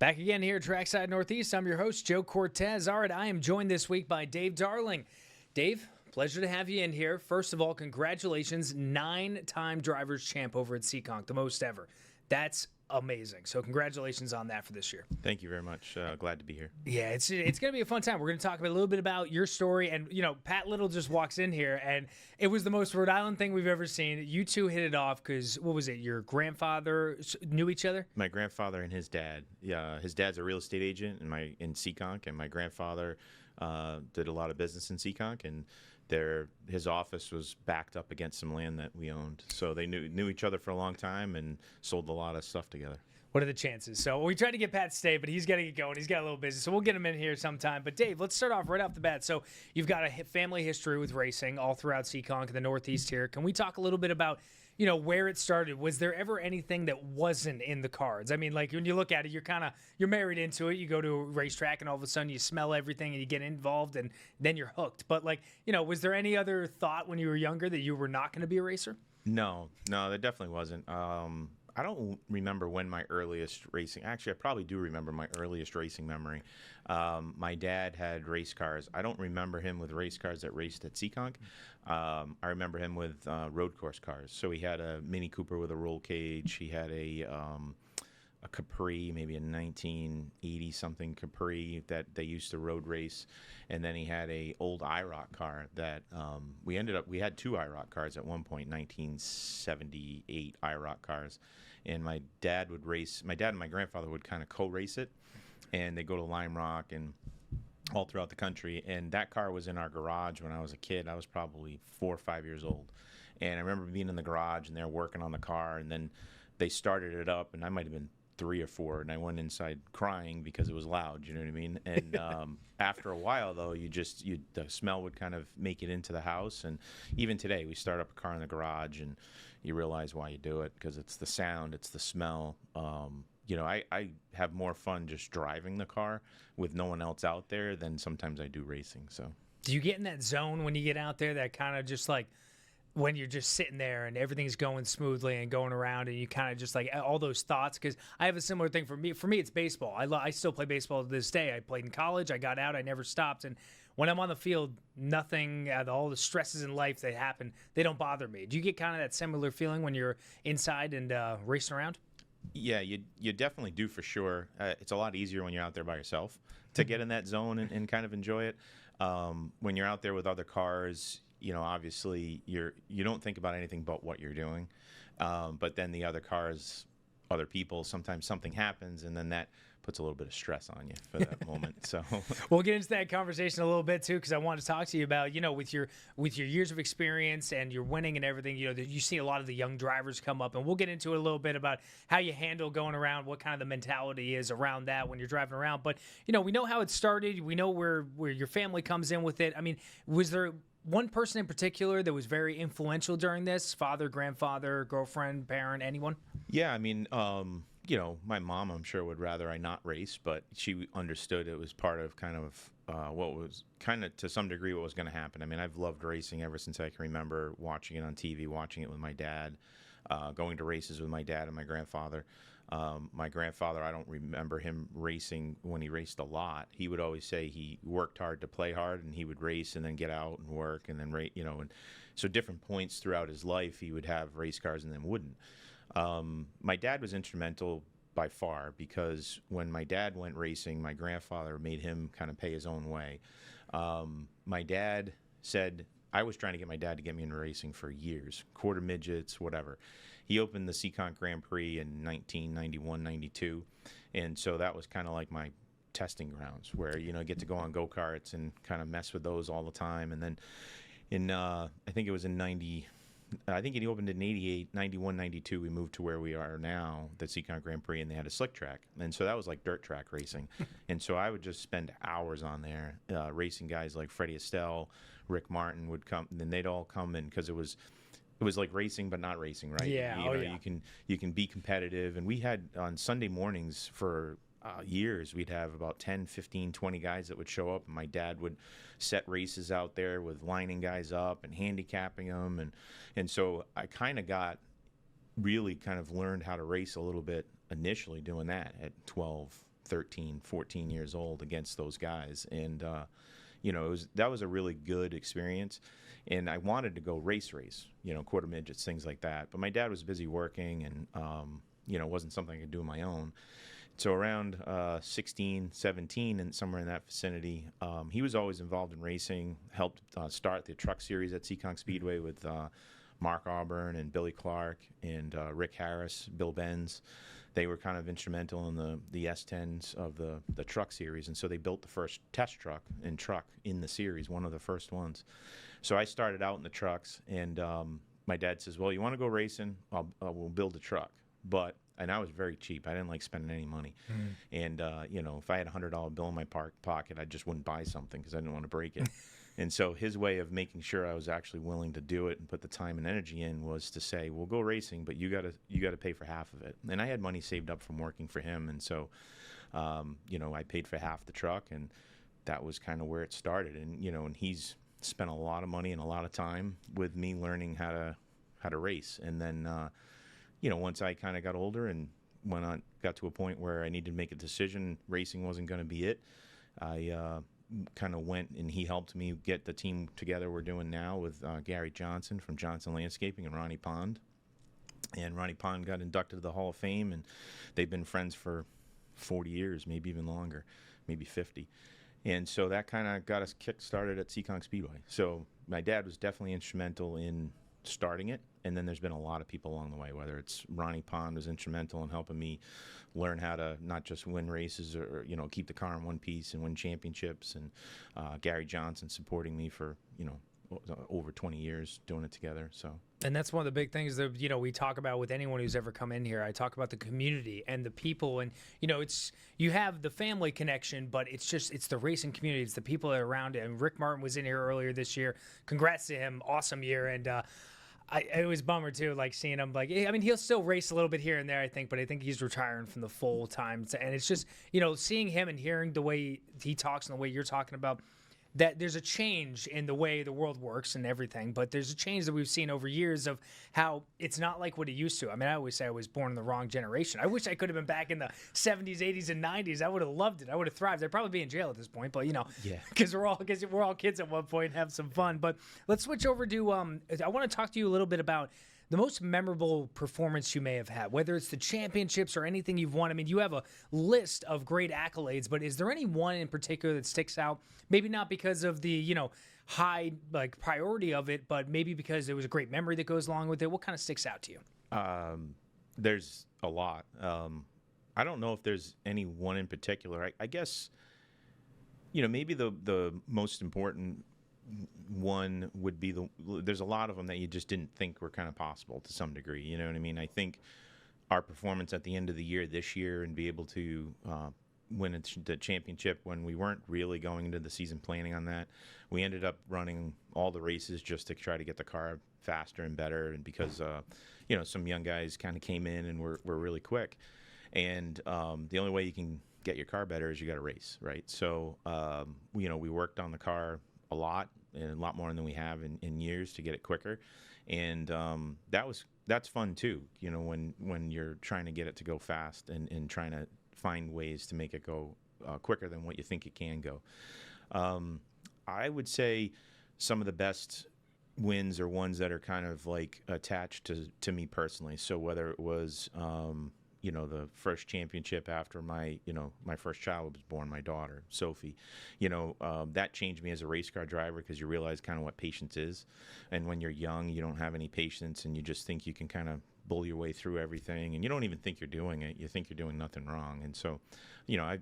Back again here at Trackside Northeast. I'm your host, Joe Cortese. All right, I am joined this week by Dave Darling. Dave, pleasure to have you in here. First of all, congratulations, 9-time drivers champ over at Seekonk, the most ever. That's amazing. So congratulations on that for this year. Thank you very much. Glad to be here. Yeah, it's going to be a fun time. We're going to talk a little bit about your story. And, you know, Pat Little just walks in here, and it was the most Rhode Island thing we've ever seen. You two hit it off because, what was it, your grandfather knew each other? My grandfather and his dad. Yeah, his dad's a real estate agent in Seekonk, and my grandfather did a lot of business in Seekonk, and his office was backed up against some land that we owned. So they knew each other for a long time and sold a lot of stuff together. What are the chances? So we tried to get Pat to stay, but he's got to get going. He's got a little busy, so we'll get him in here sometime. But Dave, let's start off right off the bat. So you've got a family history with racing all throughout Seekonk and the Northeast here. Can we talk a little bit about, you know, where it started? Was there ever anything that wasn't in the cards? I mean, like when you look at it, you're married into it. You go to a racetrack and all of a sudden you smell everything and you get involved and then you're hooked. But like, you know, was there any other thought when you were younger that you were not going to be a racer? No, there definitely wasn't. I don't remember when my earliest racing. Actually, I probably do remember my earliest racing memory. My dad had race cars. I don't remember him with race cars that raced at Seekonk. I remember him with road course cars. So he had a Mini Cooper with a roll cage. He had a Capri, maybe a 1980 something Capri that they used to road race, and then he had a old IROC car that we had two IROC cars at one point, 1978 IROC cars, and my dad and my grandfather would kind of co-race it, and they go to Lime Rock and all throughout the country, and that car was in our garage when I was a kid. I was probably 4 or 5 years old, and I remember being in the garage and they're working on the car, and then they started it up, and I might have been 3 or 4, and I went inside crying because it was loud. You know what I mean? And after a while, though, the smell would kind of make it into the house. And even today, we start up a car in the garage, and you realize why you do it, because it's the sound, it's the smell. You know, I have more fun just driving the car with no one else out there than sometimes I do racing. So, do you get in that zone when you get out there, that kind of just like when you're just sitting there and everything's going smoothly and going around and you kind of just like all those thoughts? Because I have a similar thing for me. For me, it's baseball. I still play baseball to this day. I played in college. I got out. I never stopped. And when I'm on the field, nothing, all the stresses in life that happen, they don't bother me. Do you get kind of that similar feeling when you're inside and racing around? Yeah, you definitely do for sure. It's a lot easier when you're out there by yourself to get in that zone and kind of enjoy it. When you're out there with other cars, you know, obviously you don't think about anything but what you're doing. But then the other cars, other people, sometimes something happens, and then that puts a little bit of stress on you for that moment. So we'll get into that conversation a little bit too, because I want to talk to you about, you know, with your years of experience and your winning and everything, you know, you see a lot of the young drivers come up, and we'll get into it a little bit about how you handle going around, what kind of the mentality is around that when you're driving around. But, you know, we know how it started. We know where your family comes in with it. I mean, was there one person in particular that was very influential during this? Father, grandfather, girlfriend, parent, anyone? Yeah, I mean, you know, my mom, I'm sure, would rather I not race, but she understood it was part of kind of what was kind of to some degree what was going to happen. I mean, I've loved racing ever since I can remember, watching it on TV, watching it with my dad, going to races with my dad and my grandfather. My grandfather, I don't remember him racing when he raced a lot. He would always say he worked hard to play hard, and he would race and then get out and work and then race, you know. And so different points throughout his life, he would have race cars and then wouldn't. My dad was instrumental by far, because when my dad went racing, my grandfather made him kind of pay his own way. My dad said, I was trying to get my dad to get me into racing for years, quarter midgets, whatever. He opened the Seekonk Grand Prix in 1991, 92, and so that was kind of like my testing grounds where, you know, I get to go on go-karts and kind of mess with those all the time. And then I think it was in 90, I think it opened in 88, 91, 92. We moved to where we are now, the Seekonk Grand Prix, and they had a slick track. And so that was like dirt track racing. And so I would just spend hours on there racing guys like Freddie Estelle, Rick Martin would come, and then they'd all come in because it was like racing but not racing, right? Yeah, you you can be competitive. And we had on Sunday mornings for years, we'd have about 10, 15, 20 guys that would show up, and my dad would set races out there with lining guys up and handicapping them, and so I kind of learned how to race a little bit initially doing that at 12, 13, 14 years old against those guys. And, that was a really good experience. And I wanted to go race, quarter midgets, things like that. But my dad was busy working and, it wasn't something I could do on my own. So around 16, 17, and somewhere in that vicinity, he was always involved in racing, helped start the truck series at Seekonk Speedway with Mark Auburn and Billy Clark and Rick Harris, Bill Benz. They were kind of instrumental in the S10s of the truck series, and so they built the first test truck in the series, one of the first ones. So I started out in the trucks, and my dad says, well, you want to go racing? We'll build a truck. And I was very cheap. I didn't like spending any money. And, if I had a $100 bill in my pocket, I just wouldn't buy something because I didn't want to break it. And so his way of making sure I was actually willing to do it and put the time and energy in was to say, we'll go racing, but you gotta pay for half of it. And I had money saved up from working for him. And so, I paid for half the truck, and that was kind of where it started. And, and he's spent a lot of money and a lot of time with me learning how to race. And then, once I kind of got older and got to a point where I needed to make a decision, racing wasn't going to be it. I kind of went, and he helped me get the team together we're doing now with Gary Johnson from Johnson Landscaping and Ronnie Pond. And Ronnie Pond got inducted to the Hall of Fame, and they've been friends for 40 years, maybe even longer, maybe 50. And so that kind of got us kick-started at Seekonk Speedway. So my dad was definitely instrumental in starting it, and then there's been a lot of people along the way, whether it's Ronnie Pond was instrumental in helping me learn how to not just win races or keep the car in one piece and win championships, and Gary Johnson supporting me for over 20 years doing it together. So, and that's one of the big things that we talk about with anyone who's ever come in here. I talk about the community and the people, and it's you have the family connection, but it's the racing community, it's the people that are around it. And Rick Martin was in here earlier this year. Congrats to him, awesome year. And it was a bummer too, like seeing him. Like, I mean, he'll still race a little bit here and there, I think, but I think he's retiring from the full time. And it's just seeing him and hearing the way he talks and the way you're talking about. That there's a change in the way the world works and everything, but there's a change that we've seen over years of how it's not like what it used to. I mean, I always say I was born in the wrong generation. I wish I could have been back in the 70s, 80s, and 90s. I would have loved it. I would have thrived. I'd probably be in jail at this point, but because we're all kids at one point and have some fun. But let's switch over to I want to talk to you a little bit about the most memorable performance you may have had, whether it's the championships or anything you've won. I mean, you have a list of great accolades, but is there any one in particular that sticks out? Maybe not because of the, high priority of it, but maybe because there was a great memory that goes along with it. What kind of sticks out to you? There's a lot. I don't know if there's any one in particular. I guess, maybe the most important one would be there's a lot of them that you just didn't think were kind of possible to some degree. You know what I mean? I think our performance at the end of the year this year and be able to win the championship when we weren't really going into the season planning on that. We ended up running all the races just to try to get the car faster and better, and because some young guys kind of came in and were really quick, and the only way you can get your car better is you got to race, right? So we worked on the car a lot, and a lot more than we have in years to get it quicker, and that's fun too. When you're trying to get it to go fast and trying to find ways to make it go quicker than what you think it can go. I would say some of the best wins are ones that are kind of like attached to me personally. So whether it was the first championship after my first child was born, my daughter, Sophie, that changed me as a race car driver, because you realize kind of what patience is. And when you're young, you don't have any patience, and you just think you can kind of bull your way through everything, and you don't even think you're doing it. You think you're doing nothing wrong. And so,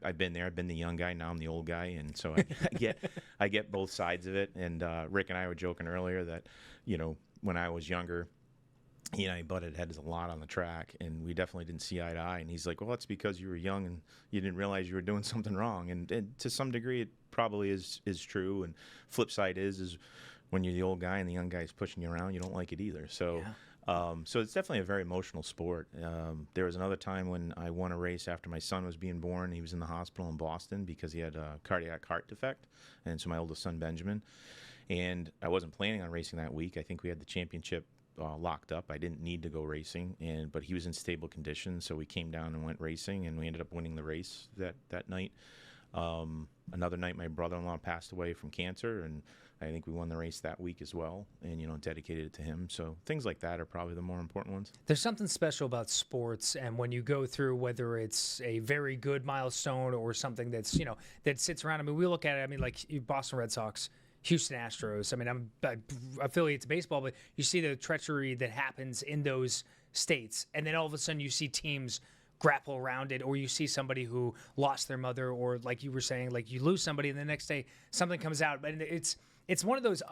I've been there. I've been the young guy. Now I'm the old guy. And so I get both sides of it. And Rick and I were joking earlier that, when I was younger, he and I butted heads a lot on the track, and we definitely didn't see eye to eye. And he's like, well, that's because you were young and you didn't realize you were doing something wrong. And to some degree, it probably is true. And flip side is when you're the old guy and the young guy's pushing you around, you don't like it either. So, so it's definitely a very emotional sport. There was another time when I won a race after my son was being born. He was in the hospital in Boston because he had a cardiac heart defect. And so my oldest son, Benjamin. and I wasn't planning on racing that week. I think we had the championship locked up. I didn't need to go racing, but he was in stable condition, so we came down and went racing, and we ended up winning the race that night. Another night, my brother-in-law passed away from cancer, and I think we won the race that week as well, and dedicated it to him. So things like that are probably the more important ones. There's something special about sports, and when you go through whether it's a very good milestone or something that's that sits around. I mean, we look at it. I mean, like Boston Red Sox, Houston Astros. I mean, I'm affiliated to baseball, but you see the treachery that happens in those states, and then all of a sudden you see teams grapple around it, or you see somebody who lost their mother, or like you were saying, like you lose somebody, and the next day something comes out, and it's one of those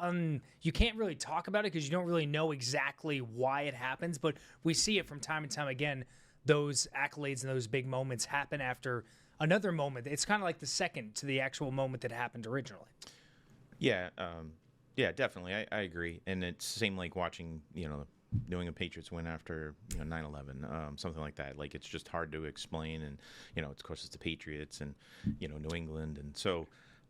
you can't really talk about it because you don't really know exactly why it happens, but we see it from time and time again. Those accolades and those big moments happen after another moment. It's kind of like the second to the actual moment that happened originally. Yeah, definitely. I agree. And it's same like watching, New England Patriots win after 9/11, something like that. Like it's just hard to explain, and of course it's the Patriots and New England, and so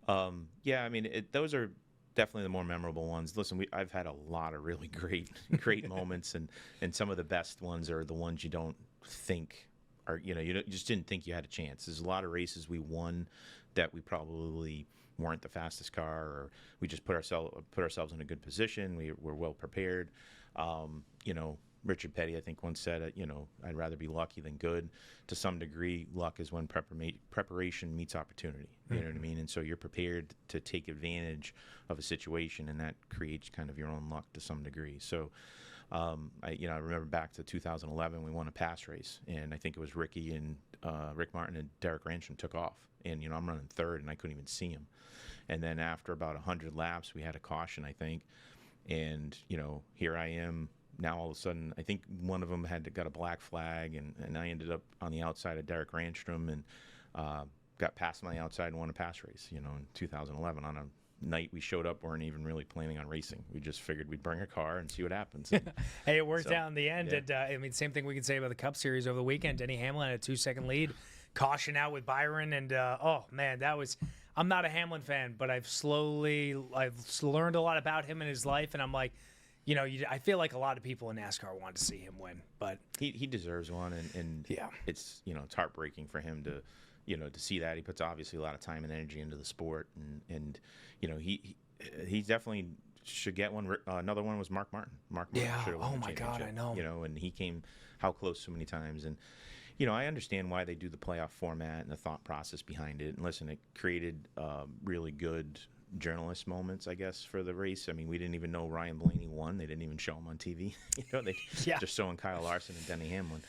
I mean those are definitely the more memorable ones. Listen, I've had a lot of really great moments, and some of the best ones are the ones you don't think are you just didn't think you had a chance. There's a lot of races we won that we probably weren't the fastest car, or we just put ourselves in a good position. We were well prepared. Richard Petty, I think, once said, I'd rather be lucky than good. To some degree, luck is when preparation meets opportunity. You know what I mean? And so you're prepared to take advantage of a situation, and that creates kind of your own luck to some degree. So, I remember back to 2011, we won a pass race, and I think it was Rick Martin and Derek Ransom took off. And, I'm running third, and I couldn't even see him. And then after about 100 laps, we had a caution, I think. And, here I am. Now all of a sudden, I think one of them got a black flag, and I ended up on the outside of Derek Ranstrom and got past him on the outside and won a pass race, in 2011 on a night we showed up, weren't even really planning on racing. We just figured we'd bring a car and see what happens. Hey, it worked out in the end. Yeah. And, I mean, same thing we can say about the Cup Series over the weekend. Denny Hamlin had a 2-second lead, caution out with Byron, and oh man, I'm not a Hamlin fan, but I've learned a lot about him in his life, and I'm like, I feel like a lot of people in NASCAR want to see him win, but he deserves one, and yeah, it's it's heartbreaking for him to to see that. He puts obviously a lot of time and energy into the sport, and he definitely should get one. Another one was Mark Martin. Mark Martin should have won the championship. God, I know. And he came how close so many times, and I understand why they do the playoff format and the thought process behind it. And listen, it created really good journalist moments, I guess, for the race. I mean, we didn't even know Ryan Blaney won. They didn't even show him on TV. They just showing Kyle Larson and Denny Hamlin.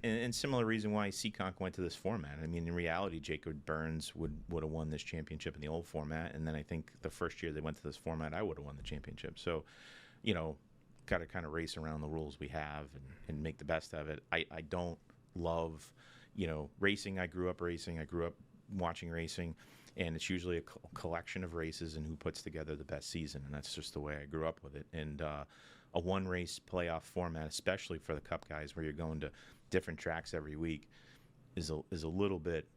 And similar reason why Seekonk went to this format. I mean, in reality, Jacob Burns would have won this championship in the old format, and then I think the first year they went to this format, I would have won the championship. So, got to kind of race around the rules we have and make the best of it. I don't love, racing. I grew up racing. I grew up watching racing. And it's usually a collection of races and who puts together the best season. And that's just the way I grew up with it. And a one-race playoff format, especially for the Cup guys, where you're going to different tracks every week, is a little bit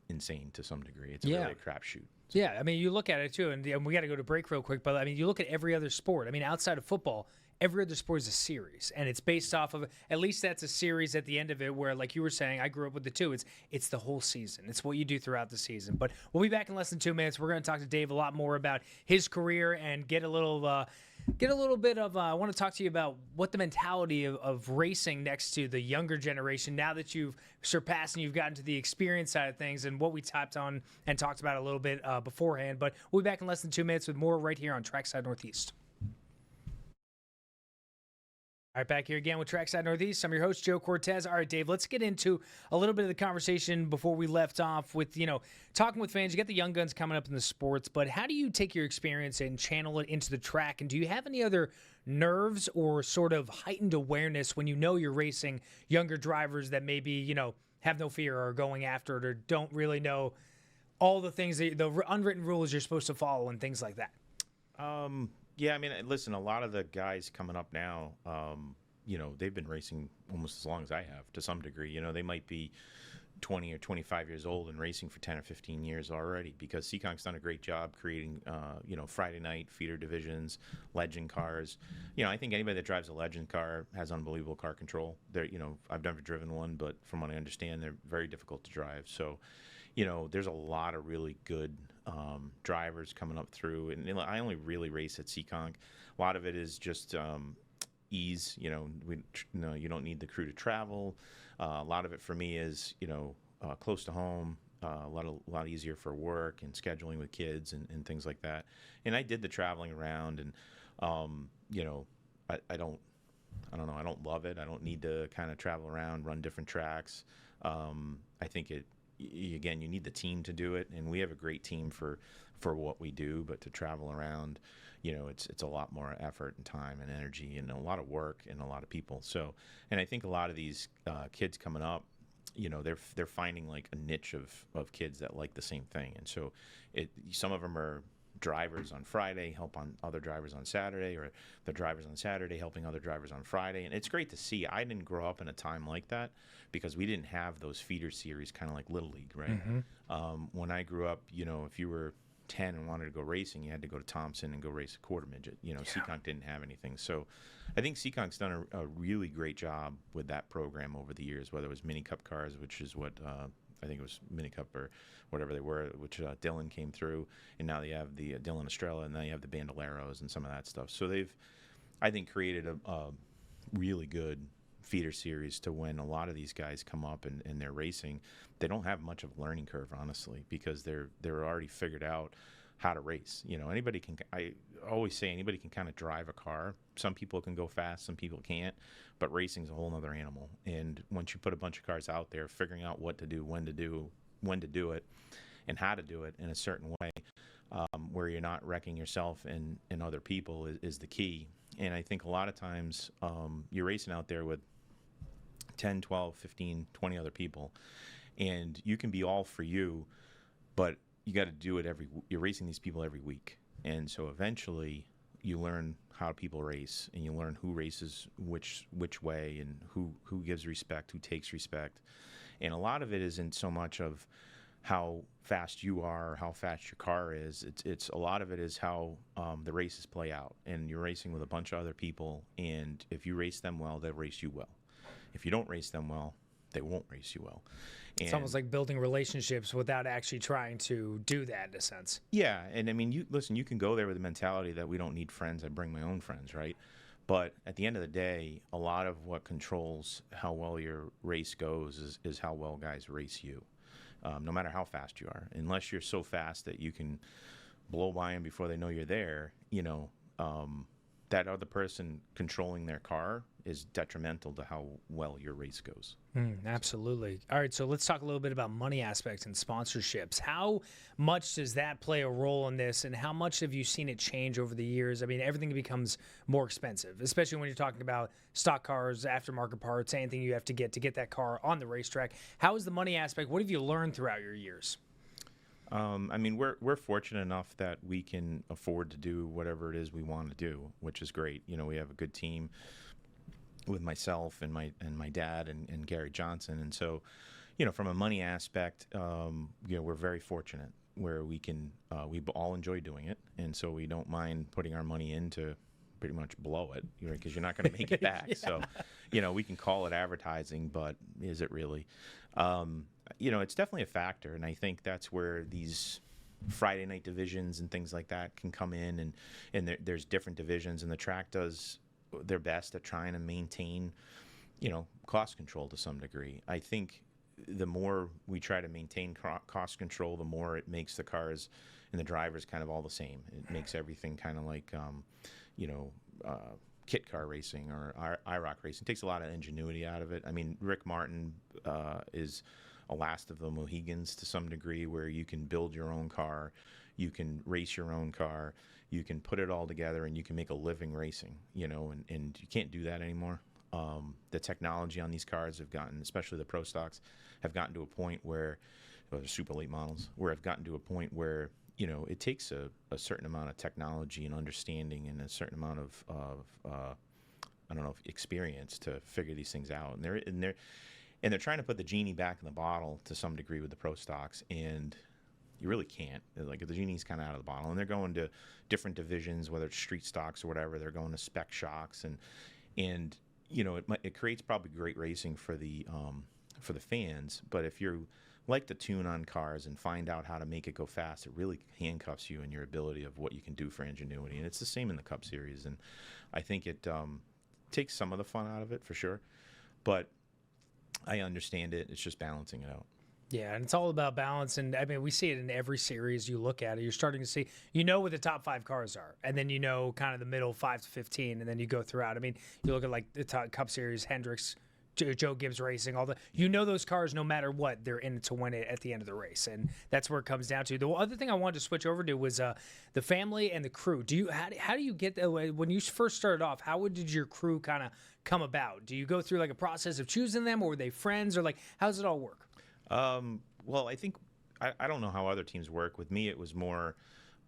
insane to some degree. It's really a crapshoot. Yeah, I mean, you look at it, too, and we got to go to break real quick, but, I mean, you look at every other sport. I mean, outside of football, every other sport is a series, and it's based off of, at least that's a series at the end of it where, like you were saying, I grew up with the two. It's the whole season. It's what you do throughout the season. But we'll be back in less than 2 minutes. We're going to talk to Dave a lot more about his career and get a little bit of, I want to talk to you about what the mentality of racing next to the younger generation, now that you've surpassed and you've gotten to the experience side of things, and what we tapped on and talked about a little bit beforehand. But we'll be back in less than 2 minutes with more right here on Trackside Northeast. All right, back here again with Trackside Northeast. I'm your host, Joe Cortese. All right, Dave, let's get into a little bit of the conversation before we left off with, talking with fans. You got the young guns coming up in the sports, but how do you take your experience and channel it into the track? And do you have any other nerves or sort of heightened awareness when you're racing younger drivers that maybe, have no fear or are going after it or don't really know all the things, the unwritten rules you're supposed to follow and things like that? Yeah, I mean, listen, a lot of the guys coming up now, they've been racing almost as long as I have to some degree. They might be 20 or 25 years old and racing for 10 or 15 years already, because Seekonk's done a great job creating, Friday night feeder divisions, legend cars. I think anybody that drives a legend car has unbelievable car control. I've never driven one, but from what I understand, they're very difficult to drive. So, there's a lot of really good drivers coming up through. And I only really race at Seekonk. A lot of it is just ease. You don't need the crew to travel. A lot of it for me is, close to home, a lot easier for work and scheduling with kids and things like that. And I did the traveling around, and I don't know, I don't love it. I don't need to kind of travel around, run different tracks. I think again, you need the team to do it, and we have a great team for what we do. But to travel around, it's a lot more effort and time and energy and a lot of work and a lot of people. So, and I think a lot of these kids coming up, they're finding like a niche of kids that like the same thing. And so some of them are drivers on Friday, help on other drivers on Saturday, or the drivers on Saturday helping other drivers on Friday. And it's great to see. I didn't grow up in a time like that because we didn't have those feeder series, kind of like Little League, right? Mm-hmm. When I grew up, if you were 10 and wanted to go racing, you had to go to Thompson and go race a quarter midget. Seekonk didn't have anything. So I think Seekonk's done a really great job with that program over the years, whether it was Mini Cup cars, which is what I think it was Mini Cup or whatever they were, which Dylan came through, and now they have the Dylan Estrella, and now you have the Bandoleros and some of that stuff. So they've, I think, created a really good feeder series to when a lot of these guys come up and they're racing. They don't have much of a learning curve, honestly, because they're already figured out how to race. Anybody can. I always say anybody can kind of drive a car. Some people can go fast, some people can't. But racing's a whole other animal. And once you put a bunch of cars out there, figuring out what to do, when to do it, and how to do it in a certain way, where you're not wrecking yourself and other people is the key. And I think a lot of times you're racing out there with 10, 12, 15, 20 other people, and you can be all for you, but you got to do it you're racing these people every week. And so eventually you learn how people race, and you learn who races which way, and who gives respect, who takes respect. And a lot of it isn't so much of how fast you are, or how fast your car is. It's a lot of it is how the races play out. And you're racing with a bunch of other people, and if you race them well, they'll race you well. If you don't race them well, they won't race you well. And it's almost like building relationships without actually trying to do that, in a sense. Yeah, and I mean, you can go there with the mentality that we don't need friends. I bring my own friends, right? But at the end of the day, a lot of what controls how well your race goes is how well guys race you, no matter how fast you are. Unless you're so fast that you can blow by them before they know you're there, that other person controlling their car is detrimental to how well your race goes. Absolutely. All right, so let's talk a little bit about money aspects and sponsorships. How much does that play a role in this, and how much have you seen it change over the years? I mean, everything becomes more expensive, especially when you're talking about stock cars, aftermarket parts, anything you have to get that car on the racetrack. How is the money aspect? What have you learned throughout your years? I mean, we're fortunate enough that we can afford to do whatever it is we want to do, which is great. We have a good team with myself and my dad and Gary Johnson, and so, from a money aspect, we're very fortunate where we all enjoy doing it, and so we don't mind putting our money in to pretty much blow it, because you're not going to make it back. Yeah. So, we can call it advertising, but is it really? It's definitely a factor, and I think that's where these Friday night divisions and things like that can come in, and there's different divisions, and the track does their best at trying to maintain, cost control to some degree. I think the more we try to maintain cost control, the more it makes the cars and the drivers kind of all the same. It makes everything kind of like, kit car racing or IROC racing. It takes a lot of ingenuity out of it. I mean, Rick Martin is a last of the Mohegans to some degree, where you can build your own car, you can race your own car, you can put it all together, and you can make a living racing, and you can't do that anymore. The technology on these cars have gotten, especially the pro stocks, have gotten to a point where, the super late models, where have gotten to a point where, it takes a certain amount of technology and understanding and a certain amount of experience to figure these things out. And and they're trying to put the genie back in the bottle to some degree with the pro stocks, and you really can't. Like, the genie's kind of out of the bottle, and they're going to different divisions, whether it's street stocks or whatever. They're going to spec shocks, and it creates probably great racing for the fans. But if you like to tune on cars and find out how to make it go fast, it really handcuffs you in your ability of what you can do for ingenuity. And it's the same in the Cup Series, and I think it takes some of the fun out of it for sure. But I understand it. It's just balancing it out. Yeah, and it's all about balance. And I mean, we see it in every series you look at it. You're starting to see, what the top 5 cars are, and then kind of the middle 5 to 15, and then you go throughout. I mean, you look at like the top Cup Series, Hendricks, Joe Gibbs Racing, all those cars, no matter what, they're in it to win it at the end of the race, and that's where it comes down to. The other thing I wanted to switch over to was the family and the crew. How do you get when you first started off? How did your crew kind of come about? Do you go through like a process of choosing them, or were they friends, or like how does it all work? Well, I think I don't know how other teams work. With me, it was more,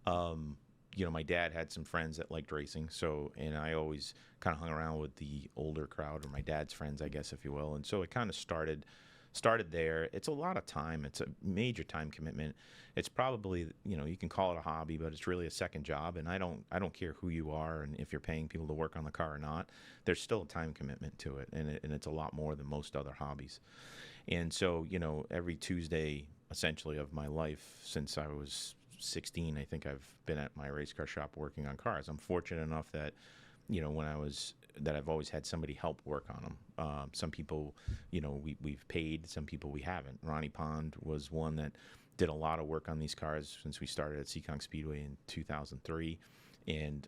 my dad had some friends that liked racing, and I always kind of hung around with the older crowd, or my dad's friends, I guess, if you will. And so it kind of started there. It's a lot of time. It's a major time commitment. It's probably, you can call it a hobby, but it's really a second job. And I don't care who you are and if you're paying people to work on the car or not. There's still a time commitment to it, and it's a lot more than most other hobbies. And so, every Tuesday, essentially, of my life since I was 16, I think I've been at my race car shop working on cars. I'm fortunate enough that, that I've always had somebody help work on them. Some people, we've paid. Some people we haven't. Ronnie Pond was one that did a lot of work on these cars since we started at Seekonk Speedway in 2003. And,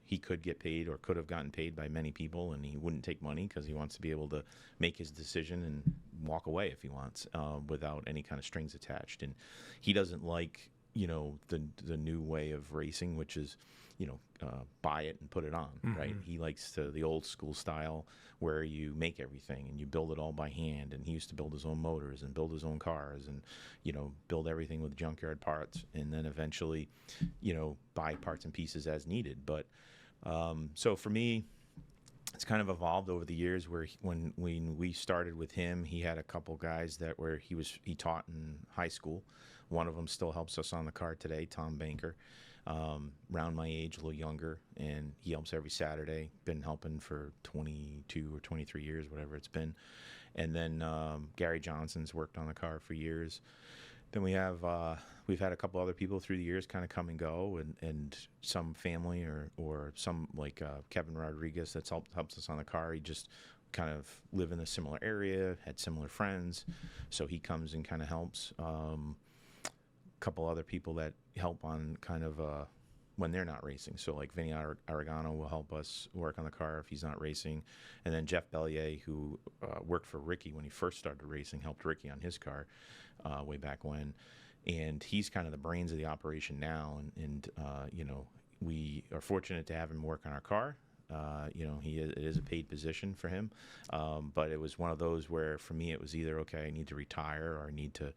he could get paid or could have gotten paid by many people, and he wouldn't take money because he wants to be able to make his decision and walk away if he wants, without any kind of strings attached. And he doesn't like, the new way of racing, which is, buy it and put it on, right? He likes the old school style where you make everything and you build it all by hand. And he used to build his own motors and build his own cars and, build everything with junkyard parts, and then eventually, buy parts and pieces as needed. But so for me, it's kind of evolved over the years where when we started with him, he had a couple guys he taught in high school. One of them still helps us on the car today, Tom Banker, around my age, a little younger, and he helps every Saturday. Been helping for 22 or 23 years, whatever it's been. And then Gary Johnson's worked on the car for years. Then we've had a couple other people through the years kind of come and go, and some family or some like Kevin Rodriguez that's helps us on the car. He just kind of live in a similar area, had similar friends, so he comes and kind of helps. Couple other people that help on kind of when they're not racing. So like Vinny Aragano will help us work on the car if he's not racing. And then Jeff Bellier, who worked for Ricky when he first started racing, helped Ricky on his car way back when. And he's kind of the brains of the operation now. And we are fortunate to have him work on our car. It is a paid position for him. But it was one of those where for me it was either, okay, I need to retire or I need to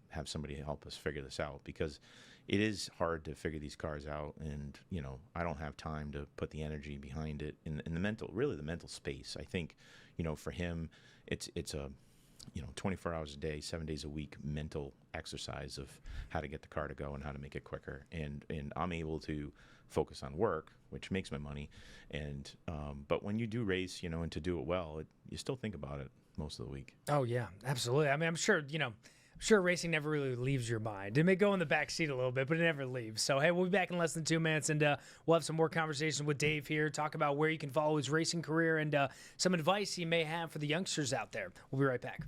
have somebody help us figure this out, because it is hard to figure these cars out, and I don't have time to put the energy behind it in the mental space. I think for him it's a 24 hours a day, 7 days a week mental exercise of how to get the car to go and how to make it quicker, and I'm able to focus on work, which makes my money, and but when you do race, and to do it well, you still think about it most of the week. Oh yeah, absolutely. I mean, I'm sure racing never really leaves your mind. It may go in the back seat a little bit, but it never leaves. So, hey, we'll be back in less than 2 minutes, and we'll have some more conversation with Dave here, talk about where you can follow his racing career and some advice he may have for the youngsters out there. We'll be right back.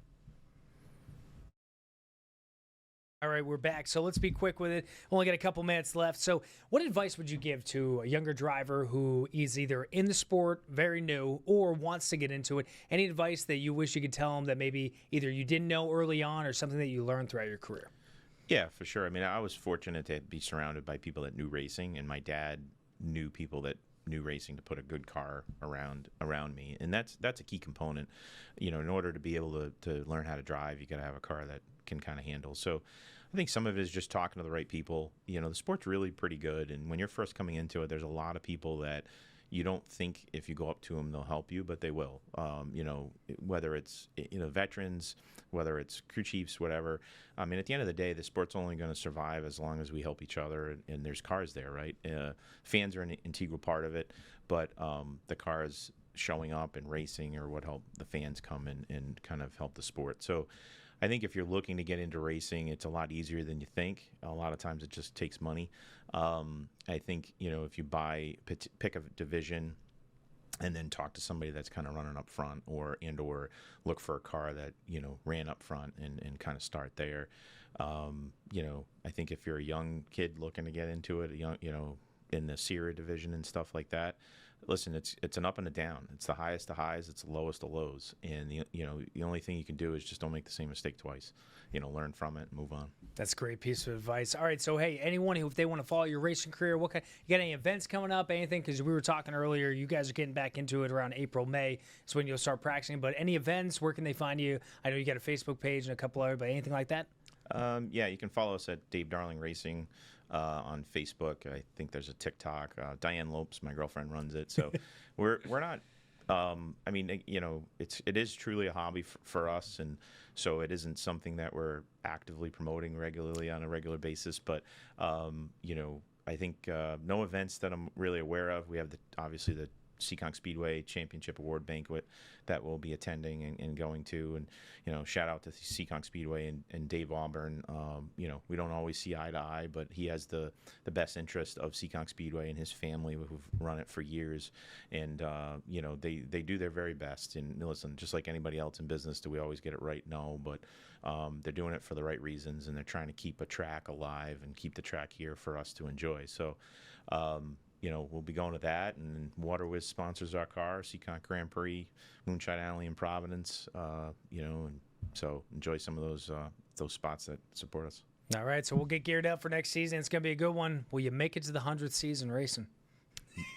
All right, we're back. So let's be quick with it. Only got a couple minutes left. So what advice would you give to a younger driver who is either in the sport, very new, or wants to get into it? Any advice that you wish you could tell them that maybe either you didn't know early on or something that you learned throughout your career? Yeah, for sure. I mean, I was fortunate to be surrounded by people that knew racing, and my dad knew people that knew racing to put a good car around me. And that's a key component. In order to be able to learn how to drive, you got to have a car that can kind of handle. So I think some of it is just talking to the right people. The sport's really pretty good, and when you're first coming into it, there's a lot of people that You don't think if you go up to them they'll help you, but they will. You know, whether it's veterans, whether it's crew chiefs, whatever. I mean, at the end of the day, the sport's only going to survive as long as we help each other, and there's cars there, right? Fans are an integral part of it, but the cars showing up and racing are what help the fans come and kind of help the sport. So I think if you're looking to get into racing, it's a lot easier than you think. A lot of times it just takes money. I think, you know, if you pick a division and then talk to somebody that's kind of running up front, or look for a car that, you know, ran up front and kind of start there. You know, I think if you're a young kid looking to get into it, you know, in the Sierra division and stuff like that, listen, it's an up and a down. It's the highest of highs, it's the lowest of lows, and the only thing you can do is just don't make the same mistake twice. You know, learn from it and move on. That's a great piece of advice. All right, so hey, anyone who, if they want to follow your racing career, you got any events coming up, anything? Because we were talking earlier, you guys are getting back into it around April, May is when you'll start practicing. But any events, where can they find you? I know you got a Facebook page and a couple other, but anything like that? Yeah, you can follow us at Dave Darling Racing on Facebook. I think there's a TikTok. Diane Lopes, my girlfriend, runs it. So we're not. I mean, you know, it is truly a hobby for us, and so it isn't something that we're actively promoting regularly on a regular basis. But you know, I think no events that I'm really aware of. We have obviously the Seekonk Speedway Championship Award Banquet that we'll be attending and going to, and you know, shout out to Seekonk Speedway and Dave Auburn. You know, we don't always see eye to eye, but he has the best interest of Seekonk Speedway and his family who've run it for years, and you know, they do their very best. And listen, just like anybody else in business, do we always get it right? No, but they're doing it for the right reasons, and they're trying to keep a track alive and keep the track here for us to enjoy. So you know, we'll be going to that, and WaterWiz sponsors our car, Seekonk Grand Prix, Moonshine Alley in Providence, you know, and so enjoy some of those spots that support us. All right, so we'll get geared up for next season. It's going to be a good one. Will you make it to the 100th season racing?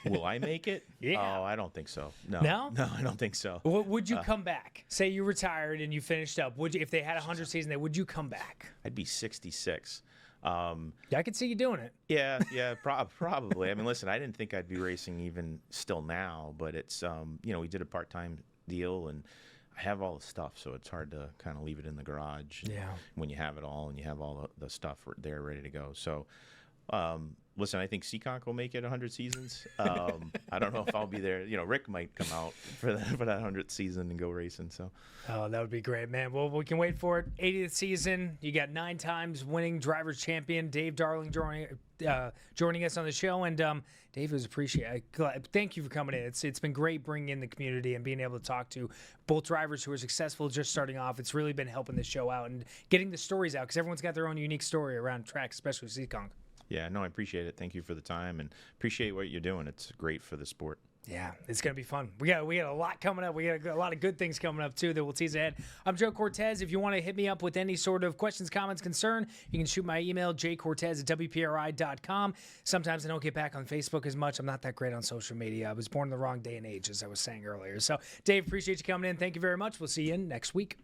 Will I make it? Yeah. Oh, I don't think so. No? No, I don't think so. Would you come back? Say you retired and you finished up. Would you, if they had a 100th season, would you come back? I'd be 66. Yeah, I could see you doing it. Yeah, probably. I mean, listen, I didn't think I'd be racing even still now, but it's, you know, we did a part-time deal, and I have all the stuff, so it's hard to kind of leave it in the garage. Yeah. When you have it all and you have all the stuff there ready to go. So, listen, I think Seekonk will make it 100 seasons. I don't know if I'll be there. You know, Rick might come out for that 100th season and go racing. So, oh, that would be great, man. Well, we can wait for it. 80th season. You got 9 times winning drivers champion Dave Darling joining us on the show, and Dave, was appreciated. Thank you for coming in. It's been great bringing in the community and being able to talk to both drivers who are successful just starting off. It's really been helping the show out and getting the stories out, because everyone's got their own unique story around tracks, especially Seekonk. Yeah, no, I appreciate it. Thank you for the time, and appreciate what you're doing. It's great for the sport. Yeah, it's going to be fun. We got a lot coming up. We got a lot of good things coming up, too, that we'll tease ahead. I'm Joe Cortese. If you want to hit me up with any sort of questions, comments, concern, you can shoot my email, jcortez@WPRI.com. Sometimes I don't get back on Facebook as much. I'm not that great on social media. I was born in the wrong day and age, as I was saying earlier. So, Dave, appreciate you coming in. Thank you very much. We'll see you next week.